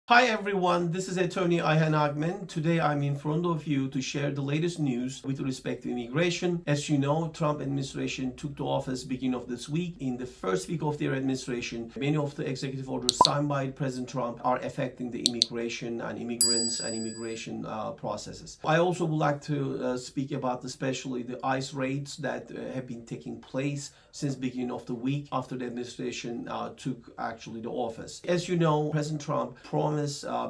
Hi everyone, this is attorney Ayhan Ogmen. Today I'm in front of you to share the latest news with respect to immigration. As you know, Trump administration took to office beginning of this week. In the first week of their administration, many of the executive orders signed by President Trump are affecting the immigration and immigrants and immigration processes. I also would like to speak about especially the ICE raids that have been taking place since beginning of the week after the administration took actually the office. As you know, President Trump promised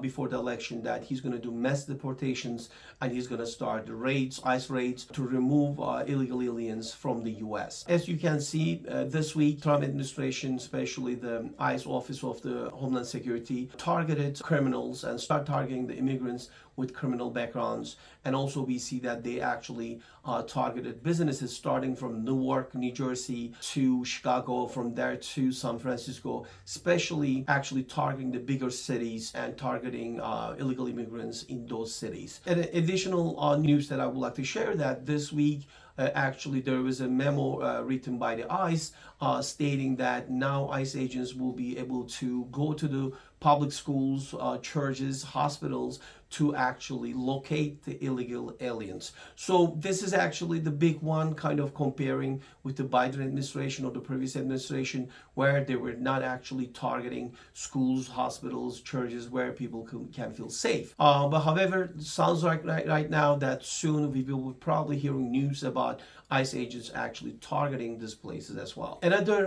before the election that he's going to do mass deportations and he's going to start the raids, ICE raids, to remove illegal aliens from the U.S. As you can see, this week, Trump administration, especially the ICE Office of the Homeland Security, targeted criminals and start targeting the immigrants with criminal backgrounds. And also we see that they actually targeted businesses starting from Newark, New Jersey to Chicago, from there to San Francisco, especially actually targeting the bigger cities and targeting illegal immigrants in those cities. And additional news that I would like to share that this week, actually there was a memo written by the ICE stating that now ICE agents will be able to go to the public schools, churches, hospitals to actually locate the illegal aliens. So this is actually the big one, kind of comparing with the Biden administration or the previous administration, where they were not actually targeting schools, hospitals, churches, where people can feel safe. But however, it sounds like right now that soon we will be probably hearing news about ICE agents actually targeting these places as well. Another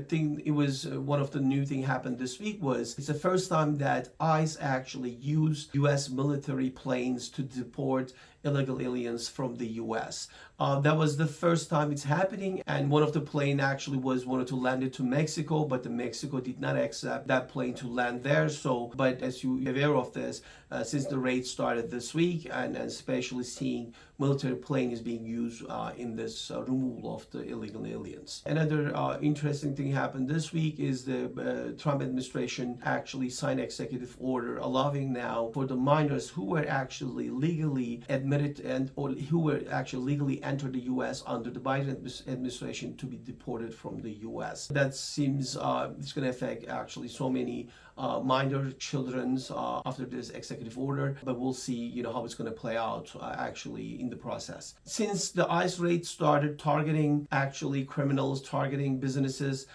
thing, it was one of the new thing happened this week was it's the first time that ICE actually used U.S. military planes to deport illegal aliens from the U.S. That was the first time it's happening, and one of the plane actually wanted to land it to Mexico, but the Mexico did not accept that plane to land there. So, but as you're aware of this, since the raid started this week, and especially seeing military plane is being used in this removal of the illegal aliens. Another interesting thing happened this week is the Trump administration actually signed executive order allowing now for the minors who were actually legally admitted and or who were actually legally entered the U.S. under the Biden administration to be deported from the U.S. That seems it's going to affect actually so many minor children after this executive order, but we'll see how it's going to play out actually in the process. Since the ICE raid started targeting actually criminals, targeting businesses,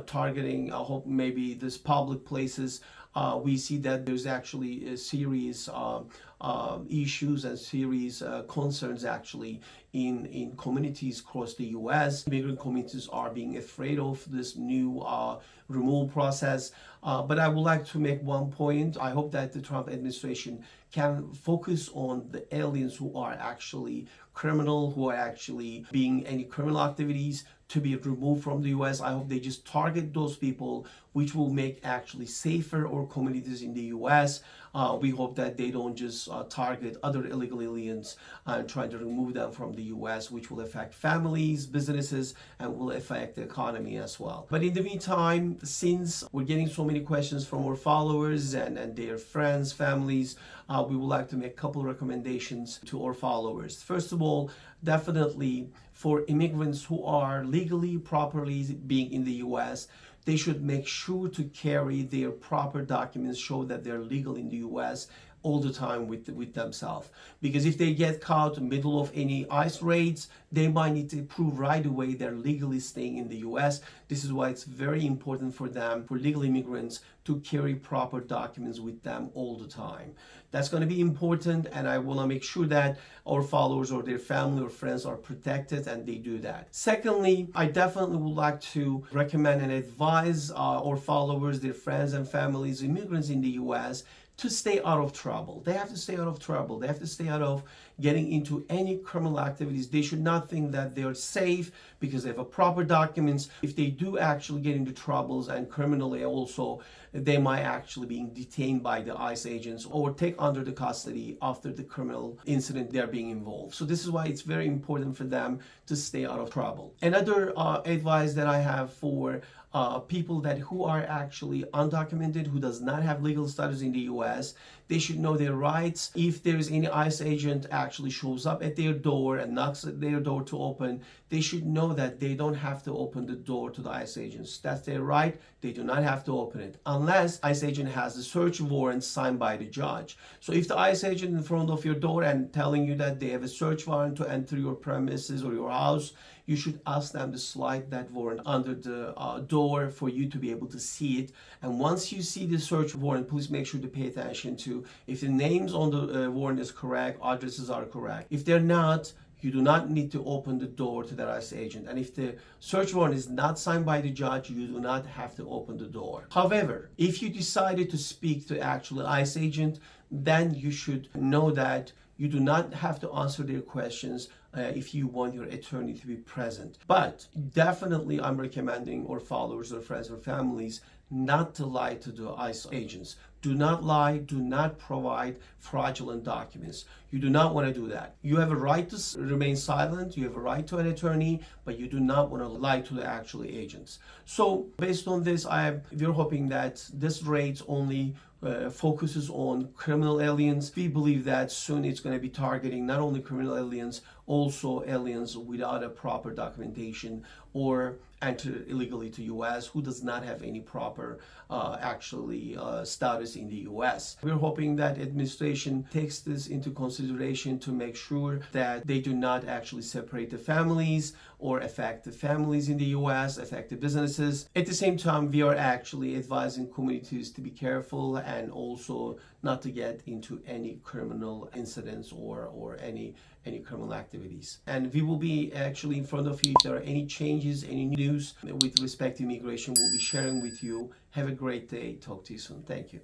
targeting I hope maybe this public places, we see that there's actually a series issues and series concerns actually in communities across the U.S. Immigrant communities are being afraid of this new removal process. But I would like to make one point. I hope that the Trump administration can focus on the aliens who are actually criminal, who are actually being any criminal activities to be removed from the U.S. I hope they just target those people, which will make actually safer our communities in the U.S. We hope that they don't just target other illegal aliens and try to remove them from the U.S., which will affect families, businesses, and will affect the economy as well. But in the meantime, since we're getting so many questions from our followers and their friends, families, we would like to make a couple of recommendations to our followers. First of all, definitely for immigrants who are legally, properly being in the U.S., they should make sure to carry their proper documents, show that they're legal in the U.S. all the time with themselves. Because if they get caught in the middle of any ICE raids, they might need to prove right away they're legally staying in the U.S. This is why it's very important for them, for legal immigrants, to carry proper documents with them all the time. That's going to be important, and I want to make sure that our followers or their family or friends are protected and they do that. Secondly, I definitely would like to recommend and advise our followers, their friends and families, immigrants in the U.S., to stay out of trouble. They have to stay out of trouble. They have to stay out of getting into any criminal activities. They should not think that they're safe because they have a proper documents. If they do actually get into troubles and criminally also, they might actually be detained by the ICE agents or take under the custody after the criminal incident they're being involved. So this is why it's very important for them to stay out of trouble. Another advice that I have for people who are actually undocumented, who does not have legal status in the U.S., they should know their rights. If there is any ICE agent actually shows up at their door and knocks at their door to open, they should know that they don't have to open the door to the ICE agents. That's their right. they do not have to open it unless ICE agent has a search warrant signed by the judge. So if the ICE agent in front of your door and telling you that they have a search warrant to enter your premises or your house, you should ask them to slide that warrant under the door for you to be able to see it. And once you see the search warrant, please make sure to pay attention to if the names on the warrant is correct, addresses are correct. If they're not, you do not need to open the door to that ICE agent. And if the search warrant is not signed by the judge, you do not have to open the door. However, if you decided to speak to actual ICE agent, then you should know that you do not have to answer their questions if you want your attorney to be present. But definitely I'm recommending our followers or friends or families not to lie to the ICE agents. Do not lie, do not provide fraudulent documents. You do not want to do that. You have a right to remain silent, you have a right to an attorney, but you do not want to lie to the actual agents. So based on this, we're hoping that this rate only focuses on criminal aliens. We believe that soon it's going to be targeting not only criminal aliens, also aliens without a proper documentation or enter illegally to US who does not have any proper status in the US. We're hoping that administration takes this into consideration to make sure that they do not actually separate the families or affect the families in the US, affect the businesses. At the same time, we are actually advising communities to be careful and also not to get into any criminal incidents or any criminal activities. And we will be actually in front of you if there are any changes, any news with respect to immigration, we'll be sharing with you. Have a great day. Talk to you soon. Thank you.